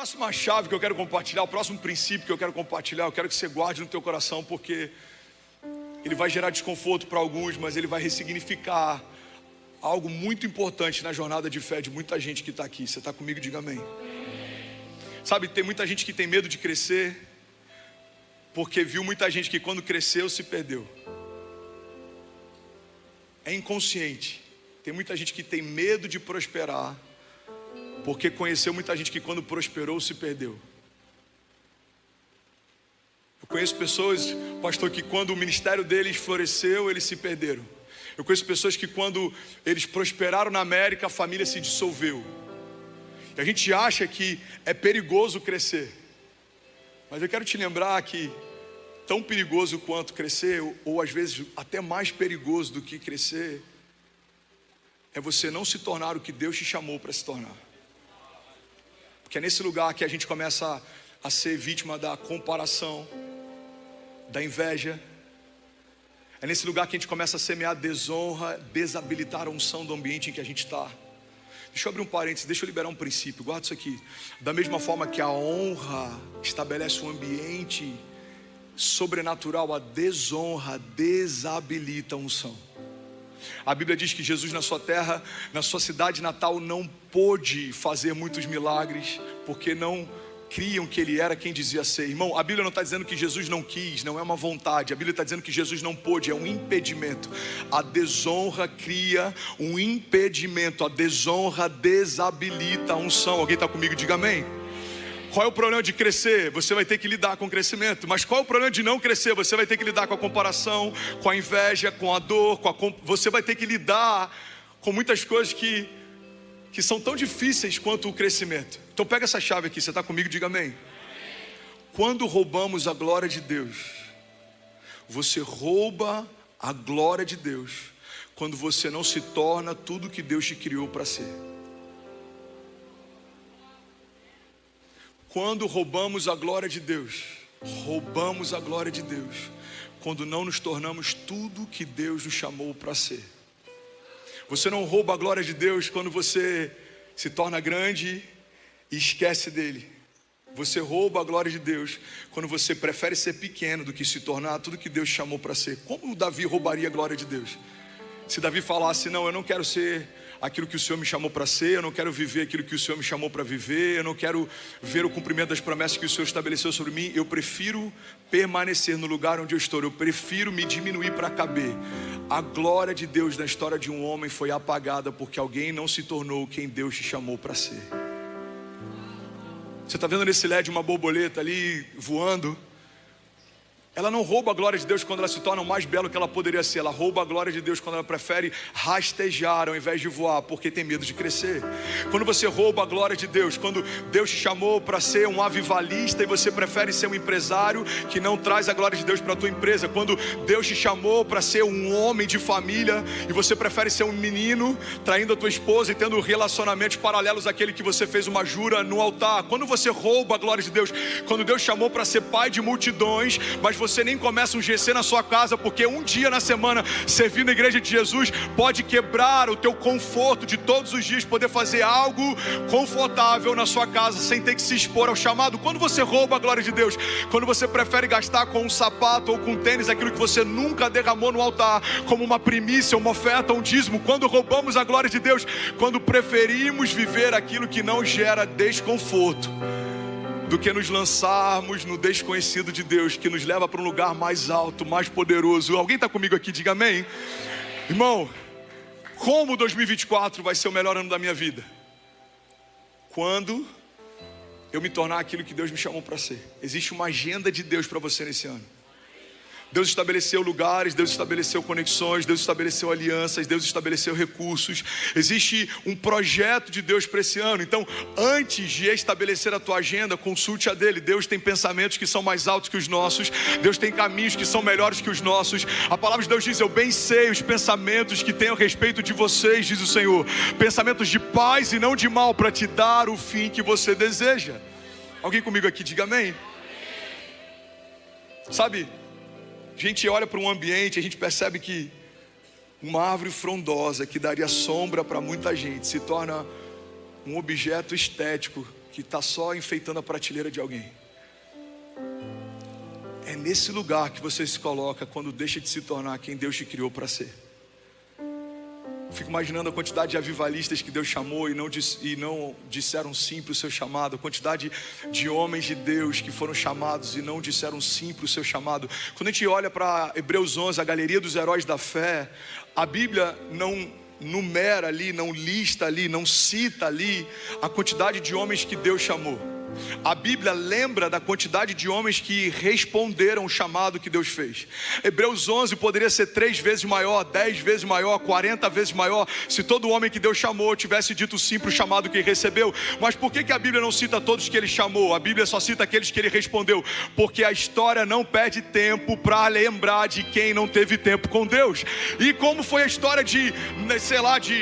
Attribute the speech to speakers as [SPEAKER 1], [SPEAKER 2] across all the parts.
[SPEAKER 1] Próxima chave que eu quero compartilhar, o próximo princípio que eu quero compartilhar, eu quero que você guarde no teu coração, porque ele vai gerar desconforto para alguns, mas ele vai ressignificar algo muito importante na jornada de fé de muita gente que está aqui. Você está comigo? Diga amém. Sabe, tem muita gente que tem medo de crescer, porque viu muita gente que quando cresceu se perdeu. É inconsciente. Tem muita gente que tem medo de prosperar, porque conheceu muita gente que quando prosperou se perdeu. Eu conheço pessoas, pastor, que quando o ministério deles floresceu, eles se perderam. Eu conheço pessoas que quando eles prosperaram na América, a família se dissolveu. E a gente acha que é perigoso crescer. Mas eu quero te lembrar que tão perigoso quanto crescer, ou às vezes até mais perigoso do que crescer, é você não se tornar o que Deus te chamou para se tornar. Porque é nesse lugar que a gente começa a ser vítima da comparação, da inveja. É nesse lugar que a gente começa a semear desonra, desabilitar a unção do ambiente em que a gente está. Deixa eu abrir um parênteses, deixa eu liberar um princípio, guarda isso aqui. Da mesma forma que a honra estabelece um ambiente sobrenatural, a desonra desabilita a unção. A Bíblia diz que Jesus na sua terra, na sua cidade natal, não pôde fazer muitos milagres, porque não criam que Ele era quem dizia ser. Irmão, a Bíblia não está dizendo que Jesus não quis, não é uma vontade. A Bíblia está dizendo que Jesus não pôde, é um impedimento. A desonra cria um impedimento, a desonra desabilita a unção. Alguém está comigo? Diga amém. Qual é o problema de crescer? Você vai ter que lidar com o crescimento. Mas qual é o problema de não crescer? Você vai ter que lidar com a comparação, com a inveja, com a dor, você vai ter que lidar com muitas coisas que são tão difíceis quanto o crescimento. Então pega essa chave aqui, você está comigo? Diga amém. Quando roubamos a glória de Deus, você rouba a glória de Deus quando você não se torna tudo que Deus te criou para ser. Quando roubamos a glória de Deus, roubamos a glória de Deus quando não nos tornamos tudo que Deus nos chamou para ser. Você não rouba a glória de Deus quando você se torna grande e esquece dele. Você rouba a glória de Deus quando você prefere ser pequeno do que se tornar tudo que Deus chamou para ser. Como Davi roubaria a glória de Deus? Se Davi falasse, não, eu não quero ser aquilo que o Senhor me chamou para ser, eu não quero viver aquilo que o Senhor me chamou para viver, eu não quero ver o cumprimento das promessas que o Senhor estabeleceu sobre mim, eu prefiro permanecer no lugar onde eu estou, eu prefiro me diminuir para caber. A glória de Deus na história de um homem foi apagada porque alguém não se tornou quem Deus te chamou para ser. Você está vendo nesse LED uma borboleta ali voando? Ela não rouba a glória de Deus quando ela se torna o mais belo que ela poderia ser. Ela rouba a glória de Deus quando ela prefere rastejar ao invés de voar, porque tem medo de crescer. Quando você rouba a glória de Deus, quando Deus te chamou para ser um avivalista e você prefere ser um empresário que não traz a glória de Deus para a tua empresa. Quando Deus te chamou para ser um homem de família e você prefere ser um menino traindo a tua esposa e tendo relacionamentos paralelos àquele que você fez uma jura no altar. Quando você rouba a glória de Deus, quando Deus chamou para ser pai de multidões, mas você nem começa um GC na sua casa, porque um dia na semana servir na igreja de Jesus pode quebrar o teu conforto de todos os dias, poder fazer algo confortável na sua casa sem ter que se expor ao chamado. Quando você rouba a glória de Deus, quando você prefere gastar com um sapato ou com um tênis aquilo que você nunca derramou no altar, como uma primícia, uma oferta, um dízimo. Quando roubamos a glória de Deus, quando preferimos viver aquilo que não gera desconforto do que nos lançarmos no desconhecido de Deus, que nos leva para um lugar mais alto, mais poderoso. Alguém está comigo aqui? Diga amém. Irmão, como 2024 vai ser o melhor ano da minha vida? Quando eu me tornar aquilo que Deus me chamou para ser. Existe uma agenda de Deus para você nesse ano. Deus estabeleceu lugares, Deus estabeleceu conexões, Deus estabeleceu alianças, Deus estabeleceu recursos. Existe um projeto de Deus para esse ano. Então, antes de estabelecer a tua agenda, consulte a dele. Deus tem pensamentos que são mais altos que os nossos. Deus tem caminhos que são melhores que os nossos. A palavra de Deus diz, eu bem sei os pensamentos que tenho a respeito de vocês, diz o Senhor. Pensamentos de paz e não de mal, para te dar o fim que você deseja. Alguém comigo aqui? Diga amém. Sabe, a gente olha para um ambiente, a gente percebe que uma árvore frondosa que daria sombra para muita gente se torna um objeto estético que está só enfeitando a prateleira de alguém. É nesse lugar que você se coloca quando deixa de se tornar quem Deus te criou para ser. Fico imaginando a quantidade de avivalistas que Deus chamou e não disseram sim para o seu chamado. A quantidade de homens de Deus que foram chamados e não disseram sim para o seu chamado. Quando a gente olha para Hebreus 11, a galeria dos heróis da fé, a Bíblia não numera ali, não lista ali, não cita ali a quantidade de homens que Deus chamou. A Bíblia lembra da quantidade de homens que responderam o chamado que Deus fez. Hebreus 11 poderia ser 3 vezes maior, 10 vezes maior, 40 vezes maior, se todo homem que Deus chamou tivesse dito sim para o chamado que recebeu. Mas por que a Bíblia não cita todos que Ele chamou? A Bíblia só cita aqueles que Ele respondeu. Porque a história não perde tempo para lembrar de quem não teve tempo com Deus. E como foi a história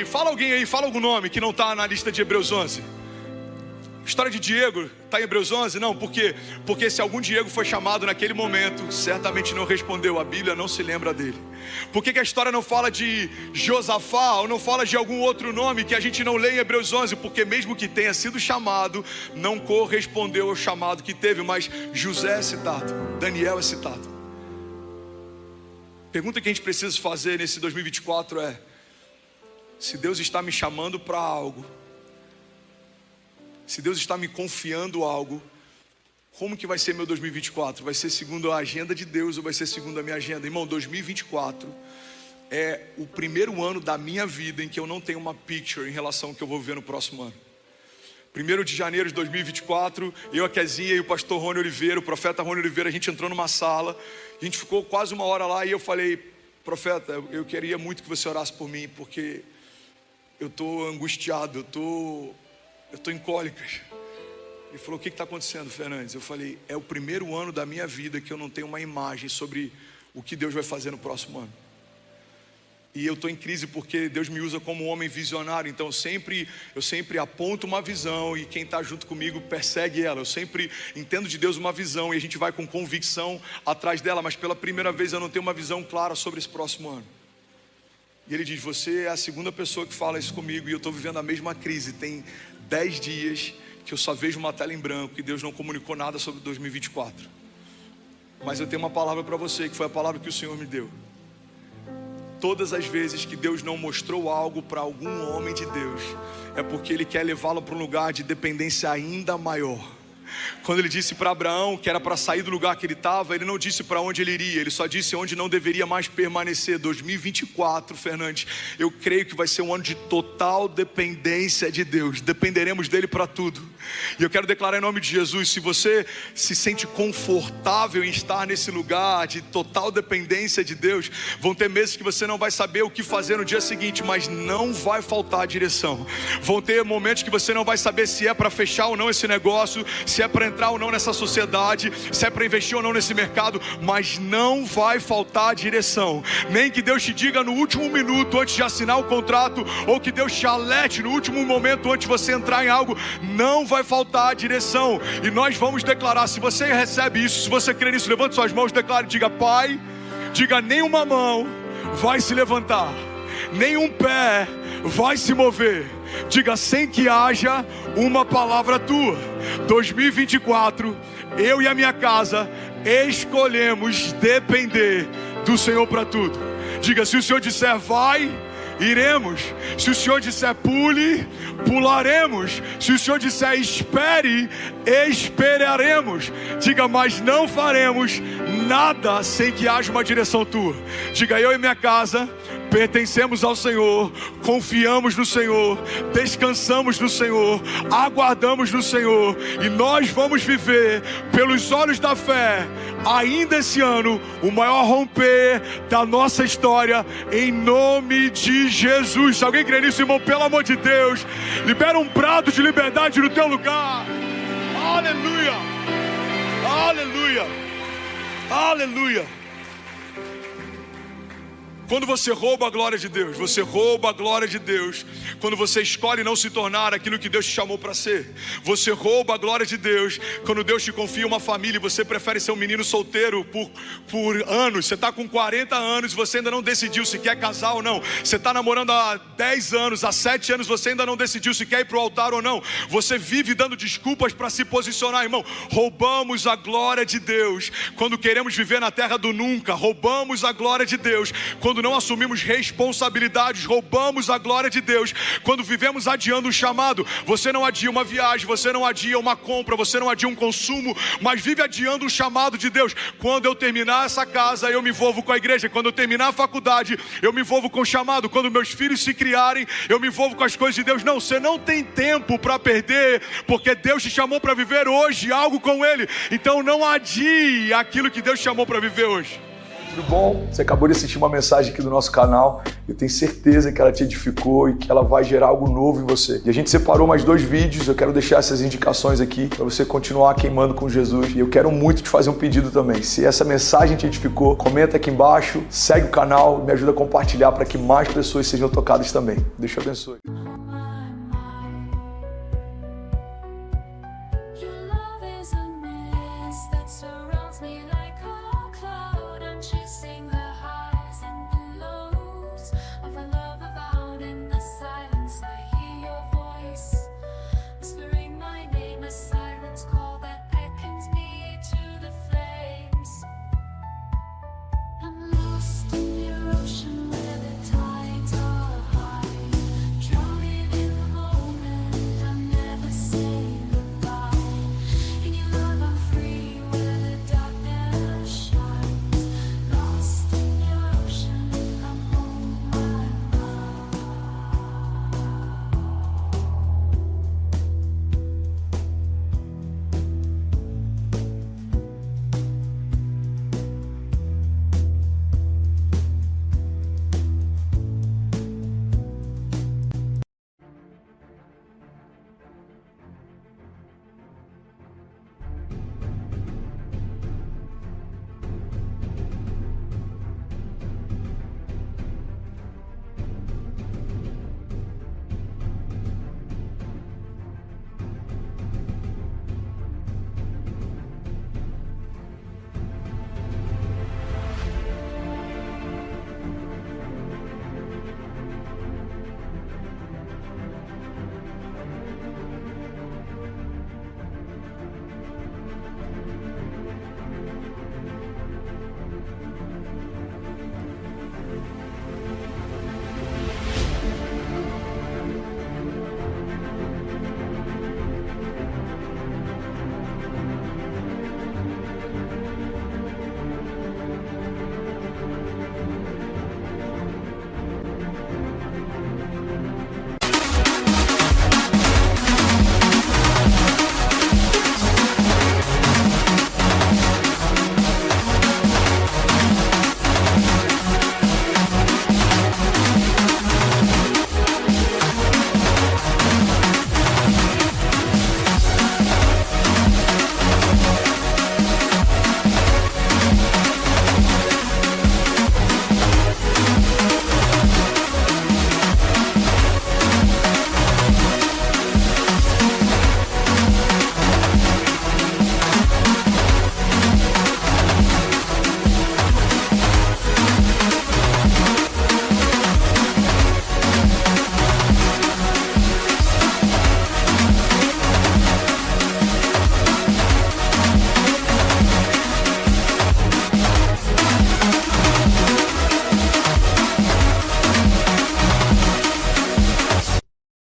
[SPEAKER 1] fala alguém aí, fala algum nome que não está na lista de Hebreus 11. História de Diego, está em Hebreus 11? Não, por quê? Porque se algum Diego foi chamado naquele momento, certamente não respondeu, a Bíblia não se lembra dele. Por que a história não fala de Josafá, ou não fala de algum outro nome que a gente não lê em Hebreus 11? Porque mesmo que tenha sido chamado, não correspondeu ao chamado que teve, mas José é citado, Daniel é citado. Pergunta que a gente precisa fazer nesse 2024 é: se Deus está me chamando para algo, se Deus está me confiando algo, como que vai ser meu 2024? Vai ser segundo a agenda de Deus ou vai ser segundo a minha agenda? Irmão, 2024 é o primeiro ano da minha vida em que eu não tenho uma picture em relação ao que eu vou viver no próximo ano. 1º de janeiro de 2024, eu, a Kezinha e o pastor Rony Oliveira, o profeta Rony Oliveira, a gente entrou numa sala, a gente ficou quase 1 hora lá e eu falei: profeta, eu queria muito que você orasse por mim, porque eu estou angustiado, eu estou em cólicas. Ele falou: o que está acontecendo, Fernandes? Eu falei: é o primeiro ano da minha vida que eu não tenho uma imagem sobre o que Deus vai fazer no próximo ano. E eu estou em crise porque Deus me usa como um homem visionário. Então eu sempre aponto uma visão e quem está junto comigo persegue ela. Eu sempre entendo de Deus uma visão e a gente vai com convicção atrás dela. Mas pela primeira vez eu não tenho uma visão clara sobre esse próximo ano. E ele diz: você é a segunda pessoa que fala isso comigo e eu estou vivendo a mesma crise. Tem 10 dias que eu só vejo uma tela em branco e Deus não comunicou nada sobre 2024. Mas eu tenho uma palavra para você, que foi a palavra que o Senhor me deu. Todas as vezes que Deus não mostrou algo para algum homem de Deus, é porque Ele quer levá-lo para um lugar de dependência ainda maior. Quando Ele disse para Abraão que era para sair do lugar que ele estava, Ele não disse para onde ele iria, Ele só disse onde não deveria mais permanecer. 2024, Fernandes, eu creio que vai ser um ano de total dependência de Deus. Dependeremos dEle para tudo. E eu quero declarar em nome de Jesus: se você se sente confortável em estar nesse lugar de total dependência de Deus, vão ter meses que você não vai saber o que fazer no dia seguinte, mas não vai faltar direção. Vão ter momentos que você não vai saber se é para fechar ou não esse negócio, se é para entrar ou não nessa sociedade, se é para investir ou não nesse mercado, mas não vai faltar direção. Nem que Deus te diga no último minuto antes de assinar o contrato, ou que Deus te alerte no último momento antes de você entrar em algo, não vai faltar direção. E nós vamos declarar: se você recebe isso, se você crê nisso, levante suas mãos, declare, diga: Pai, diga, nenhuma mão vai se levantar, nenhum pé vai se mover, diga, sem que haja uma palavra tua. 2024, eu e a minha casa escolhemos depender do Senhor para tudo. Diga: se o Senhor disser vai, iremos. Se o Senhor disser pule, pularemos. Se o Senhor disser espere, esperaremos. Diga: mas não faremos nada sem que haja uma direção tua. Diga: eu e minha casa pertencemos ao Senhor, confiamos no Senhor, descansamos no Senhor, aguardamos no Senhor, e nós vamos viver pelos olhos da fé ainda esse ano o maior romper da nossa história, em nome de Jesus. Se alguém crê nisso, irmão, pelo amor de Deus, libera um brado de liberdade no teu lugar. Aleluia, aleluia, aleluia. Quando você rouba a glória de Deus, você rouba a glória de Deus. Quando você escolhe não se tornar aquilo que Deus te chamou para ser, você rouba a glória de Deus. Quando Deus te confia uma família e você prefere ser um menino solteiro por anos, você está com 40 anos e você ainda não decidiu se quer casar ou não. Você está namorando há 10 anos, há 7 anos, você ainda não decidiu se quer ir para o altar ou não. Você vive dando desculpas para se posicionar, irmão. Roubamos a glória de Deus quando queremos viver na terra do nunca. Roubamos a glória de Deus quando não assumimos responsabilidades. Roubamos a glória de Deus quando vivemos adiando um chamado. Você não adia uma viagem, você não adia uma compra, você não adia um consumo, mas vive adiando um chamado de Deus. Quando eu terminar essa casa, eu me envolvo com a igreja. Quando eu terminar a faculdade, eu me envolvo com o chamado. Quando meus filhos se criarem, eu me envolvo com as coisas de Deus. Não, você não tem tempo para perder, porque Deus te chamou para viver hoje algo com Ele. Então não adie aquilo que Deus te chamou para viver hoje.
[SPEAKER 2] Tudo bom? Você acabou de assistir uma mensagem aqui do nosso canal. Eu tenho certeza que ela te edificou e que ela vai gerar algo novo em você. E a gente separou mais 2 vídeos. Eu quero deixar essas indicações aqui para você continuar queimando com Jesus. E eu quero muito te fazer um pedido também. Se essa mensagem te edificou, comenta aqui embaixo, segue o canal, me ajuda a compartilhar para que mais pessoas sejam tocadas também. Deus te abençoe.